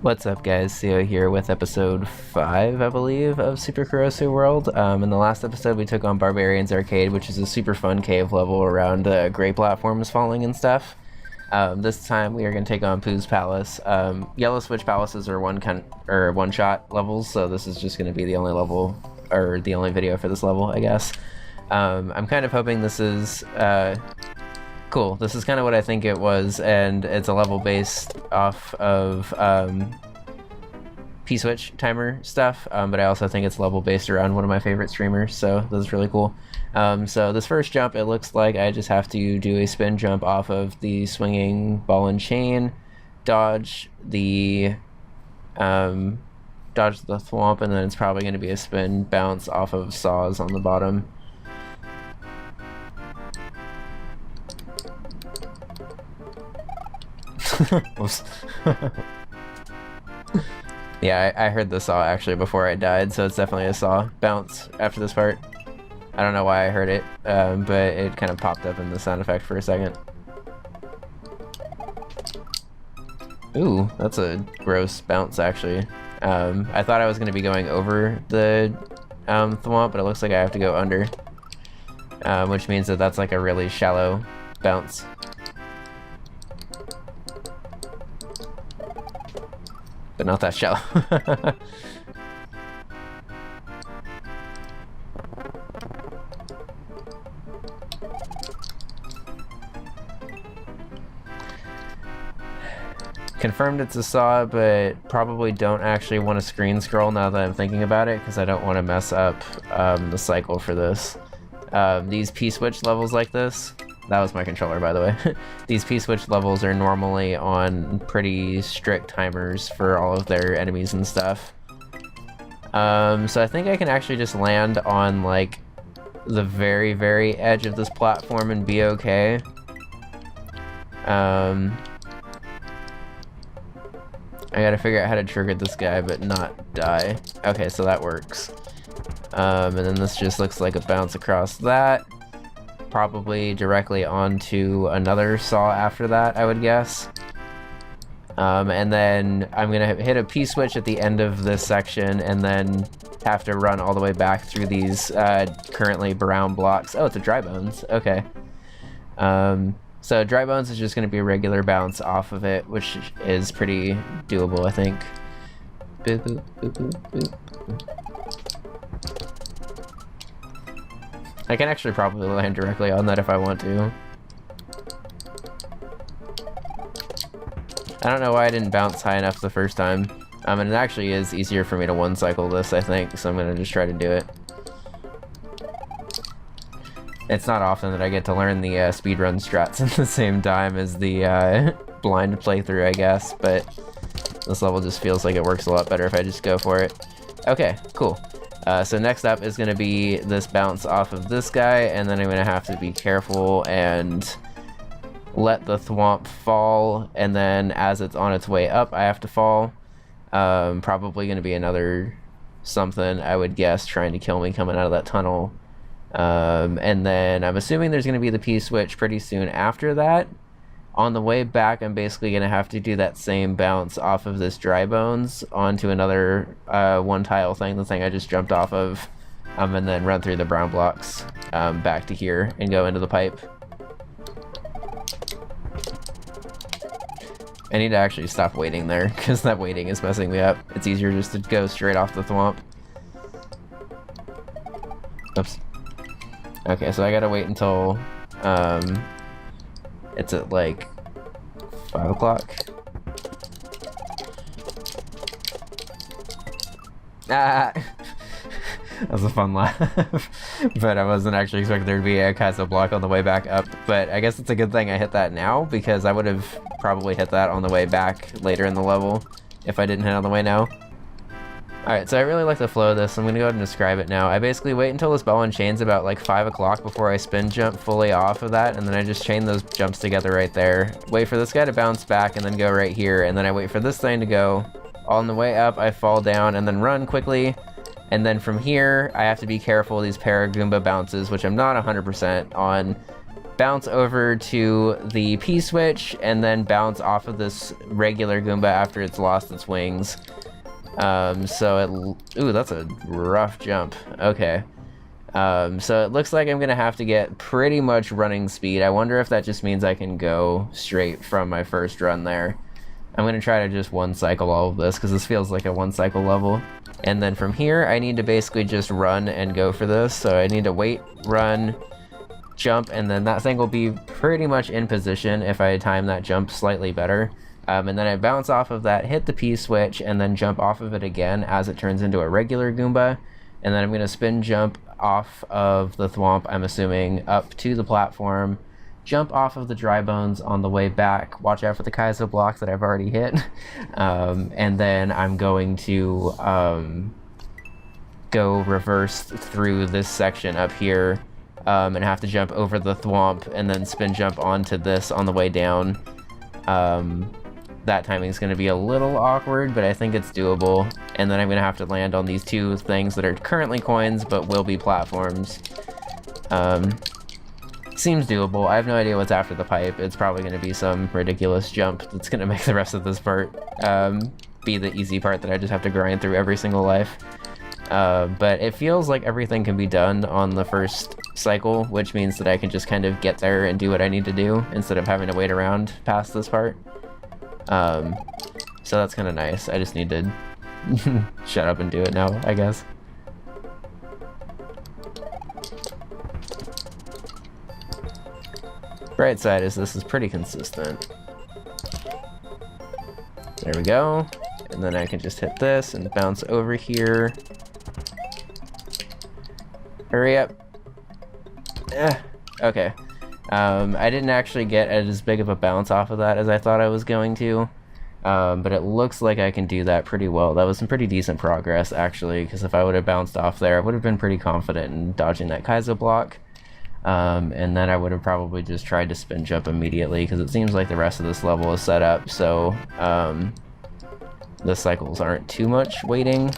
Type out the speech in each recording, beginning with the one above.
What's up guys, Theo here with episode 5, I believe, of Super Korosu World. In the last episode we took on Barbarian's Arcade, which is a super fun cave level around gray platforms falling and stuff. This time we are going to take on Poo's Palace. Yellow Switch Palaces are one-shot levels, so this is just going to be the only level, or the only video for this level, I guess. I'm kind of hoping this is cool. This is kind of what I think it was, and it's a level based off of P-Switch timer stuff, but I also think it's level based around one of my favorite streamers, so this is really cool. So this first jump, it looks like I just have to do a spin jump off of the swinging ball and chain, dodge the thwomp, and then it's probably going to be a spin bounce off of saws on the bottom. Yeah, I heard the saw actually before I died, so it's definitely a saw bounce after this part. I don't know why I heard it, but it kind of popped up in the sound effect for a second. Ooh, that's a gross bounce actually. I thought I was going to be going over the thwomp, but it looks like I have to go under, which means that that's like a really shallow bounce. But not that shallow. Confirmed it's a saw, but probably don't actually want to screen scroll now that I'm thinking about it, because I don't want to mess up the cycle for this. These P-Switch levels like this, that was my controller, by the way. These P-Switch levels are normally on pretty strict timers for all of their enemies and stuff. So I think I can actually just land on, like, the very, very edge of this platform and be okay. I gotta figure out how to trigger this guy, but not die. Okay, so that works. And then this just looks like a bounce across that. Probably directly onto another saw after that, I would guess. And then I'm gonna hit a P-switch at the end of this section and then have to run all the way back through these currently brown blocks. Oh, it's a dry bones. Okay. So dry bones is just gonna be a regular bounce off of it, which is pretty doable, I think. Boop, boop, boop, boop, boop. I can actually probably land directly on that if I want to. I don't know why I didn't bounce high enough the first time. And it actually is easier for me to one-cycle this, I think, so I'm gonna just try to do it. It's not often that I get to learn the speedrun strats at the same time as the blind playthrough, I guess, but this level just feels like it works a lot better if I just go for it. Okay, cool. So next up is going to be this bounce off of this guy, and then I'm going to have to be careful and let the thwomp fall, and then as it's on its way up, I have to fall. Probably going to be another something, I would guess, trying to kill me coming out of that tunnel. And then I'm assuming there's going to be the P-switch pretty soon after that. On the way back, I'm basically going to have to do that same bounce off of this dry bones onto another one tile thing, the thing I just jumped off of, and then run through the brown blocks back to here and go into the pipe. I need to actually stop waiting there, because that waiting is messing me up. It's easier just to go straight off the thwomp. Oops. Okay, so I gotta wait until it's at like 5 o'clock. Ah! That was a fun laugh. But I wasn't actually expecting there to be a Kaizo block on the way back up. But I guess it's a good thing I hit that now, because I would have probably hit that on the way back later in the level if I didn't hit on the way now. Alright, so I really like the flow of this, so I'm going to go ahead and describe it now. I basically wait until this ball and chain's about like 5 o'clock before I spin jump fully off of that, and then I just chain those jumps together right there. Wait for this guy to bounce back and then go right here, and then I wait for this thing to go. On the way up, I fall down and then run quickly, and then from here, I have to be careful of these Paragoomba bounces, which I'm not 100% on, bounce over to the P-switch, and then bounce off of this regular Goomba after it's lost its wings. Ooh, that's a rough jump. Okay. So it looks like I'm gonna have to get pretty much running speed. I wonder if that just means I can go straight from my first run there. I'm gonna try to just one cycle all of this, because this feels like a one cycle level. And then from here, I need to basically just run and go for this. So I need to wait, run, jump, and then that thing will be pretty much in position if I time that jump slightly better. And then I bounce off of that, hit the P-switch, and then jump off of it again as it turns into a regular Goomba. And then I'm going to spin jump off of the thwomp, I'm assuming, up to the platform, jump off of the dry bones on the way back, watch out for the Kaizo block that I've already hit, and then I'm going to go reverse through this section up here, and have to jump over the thwomp and then spin jump onto this on the way down. That timing is going to be a little awkward, but I think it's doable. And then I'm going to have to land on these two things that are currently coins, but will be platforms. Seems doable. I have no idea what's after the pipe. It's probably going to be some ridiculous jump that's going to make the rest of this part be the easy part that I just have to grind through every single life. But it feels like everything can be done on the first cycle, which means that I can just kind of get there and do what I need to do instead of having to wait around past this part. So that's kind of nice. I just need to shut up and do it now, I guess. Bright side is this is pretty consistent. There we go. And then I can just hit this and bounce over here. Hurry up. Okay. I didn't actually get as big of a bounce off of that as I thought I was going to. But it looks like I can do that pretty well. That was some pretty decent progress, actually, because if I would have bounced off there, I would have been pretty confident in dodging that Kaizo block. And then I would have probably just tried to spin jump immediately, because it seems like the rest of this level is set up, so the cycles aren't too much waiting.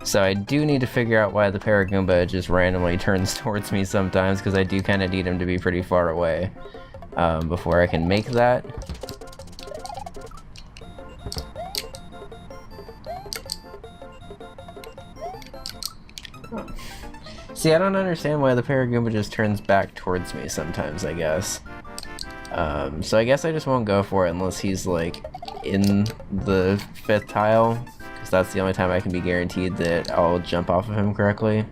So I do need to figure out why the Paragoomba just randomly turns towards me sometimes, because I do kind of need him to be pretty far away before I can make that. See, I don't understand why the Paragoomba just turns back towards me sometimes, I guess. So I guess I just won't go for it unless he's, like, in the 5th tile. That's the only time I can be guaranteed that I'll jump off of him correctly.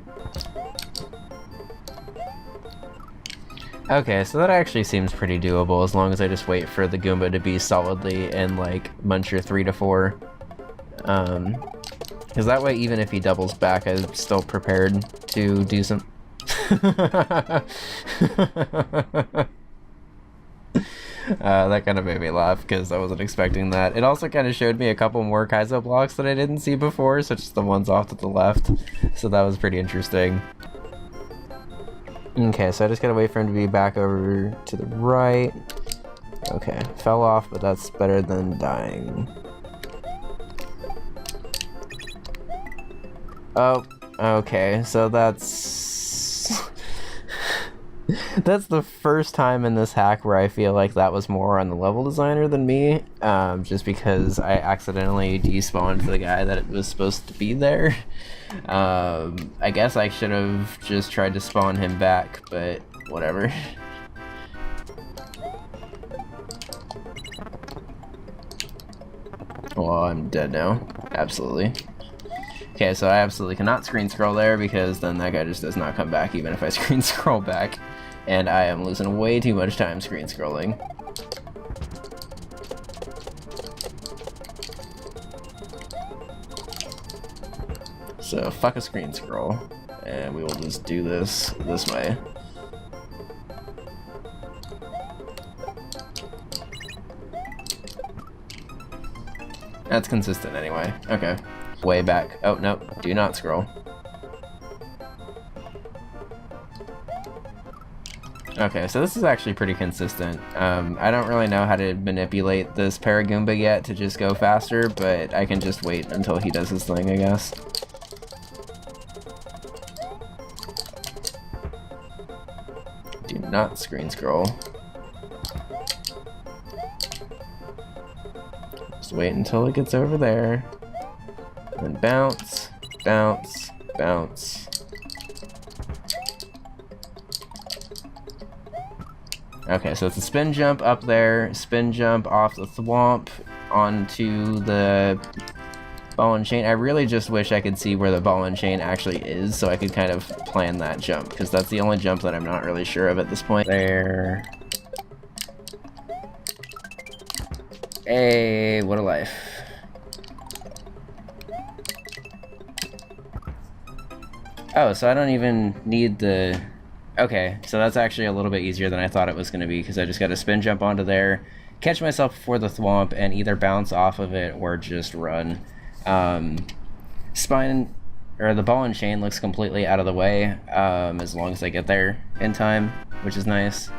Okay, so that actually seems pretty doable as long as I just wait for the Goomba to be solidly in like Muncher 3 to 4. Because that way, even if he doubles back, I'm still prepared to do some... That kind of made me laugh because I wasn't expecting that. It also kind of showed me a couple more Kaizo blocks that I didn't see before, such as the ones off to the left. So that was pretty interesting. Okay, so I just gotta wait for him to be back over to the right. Okay, fell off, but that's better than dying. Oh, okay, so that's... That's the first time in this hack where I feel like that was more on the level designer than me, just because I accidentally despawned the guy that was supposed to be there. I guess I should have just tried to spawn him back, but whatever. Well, I'm dead now. Absolutely. Okay, so I absolutely cannot screen scroll there because then that guy just does not come back even if I screen scroll back. And I am losing way too much time screen scrolling. So fuck a screen scroll. And we will just do this way. That's consistent anyway. Okay. Way back. Oh, no. Do not scroll. Okay, so this is actually pretty consistent. I don't really know how to manipulate this Paragoomba yet to just go faster, but I can just wait until he does his thing, I guess. Do not screen scroll. Just wait until it gets over there. And then bounce, bounce, bounce. Okay, so it's a spin jump up there, spin jump off the thwomp onto the ball and chain. I really just wish I could see where the ball and chain actually is so I could kind of plan that jump, because that's the only jump that I'm not really sure of at this point. There. Hey, what a life. Oh, so I don't even need the... Okay, so that's actually a little bit easier than I thought it was going to be, because I just got to spin jump onto there, catch myself before the thwomp, and either bounce off of it or just run. Spine, or the ball and chain looks completely out of the way, as long as I get there in time, which is nice.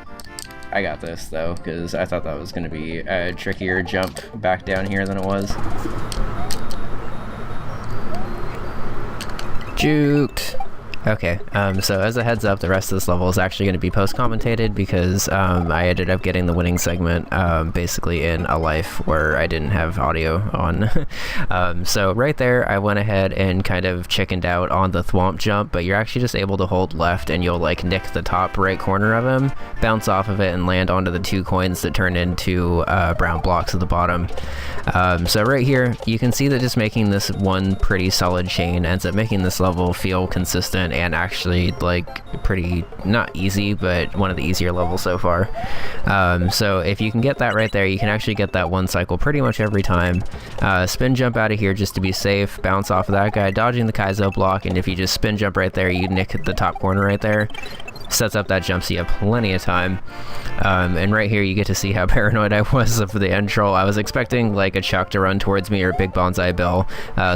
I got this, though, because I thought that was going to be a trickier jump back down here than it was. Juked! Okay, so as a heads up, the rest of this level is actually going to be post-commentated because I ended up getting the winning segment basically in a life where I didn't have audio on. So right there, I went ahead and kind of chickened out on the thwomp jump, but you're actually just able to hold left and you'll like nick the top right corner of him, bounce off of it, and land onto the 2 coins that turn into brown blocks at the bottom. So right here, you can see that just making this one pretty solid chain ends up making this level feel consistent and actually like pretty, not easy, but one of the easier levels so far. So if you can get that right there, you can actually get that one cycle pretty much every time. Spin jump out of here just to be safe, bounce off of that guy, dodging the Kaizo block, and if you just spin jump right there, you nick the top corner right there. Sets up that jump so you have plenty of time. And right here you get to see how paranoid I was of the end troll. I was expecting like a Chuck to run towards me or a big Bonsai Bill.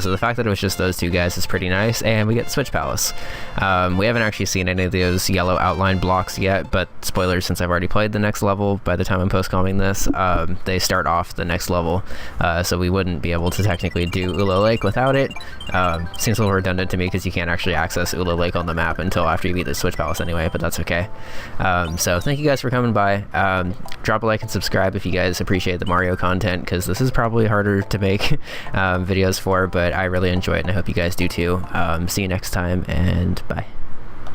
So the fact that it was just those 2 guys is pretty nice, and we get Switch Palace. We haven't actually seen any of those yellow outline blocks yet, but spoilers, since I've already played the next level by the time I'm post-commenting this, they start off the next level. So we wouldn't be able to technically do Ula Lake without it. Seems a little redundant to me because you can't actually access Ula Lake on the map until after you beat the Switch Palace anyway, but that's okay. So thank you guys for coming by. Drop a like and subscribe if you guys appreciate the Mario content, because this is probably harder to make videos for, but I really enjoy it and I hope you guys do too. See you next time, and bye.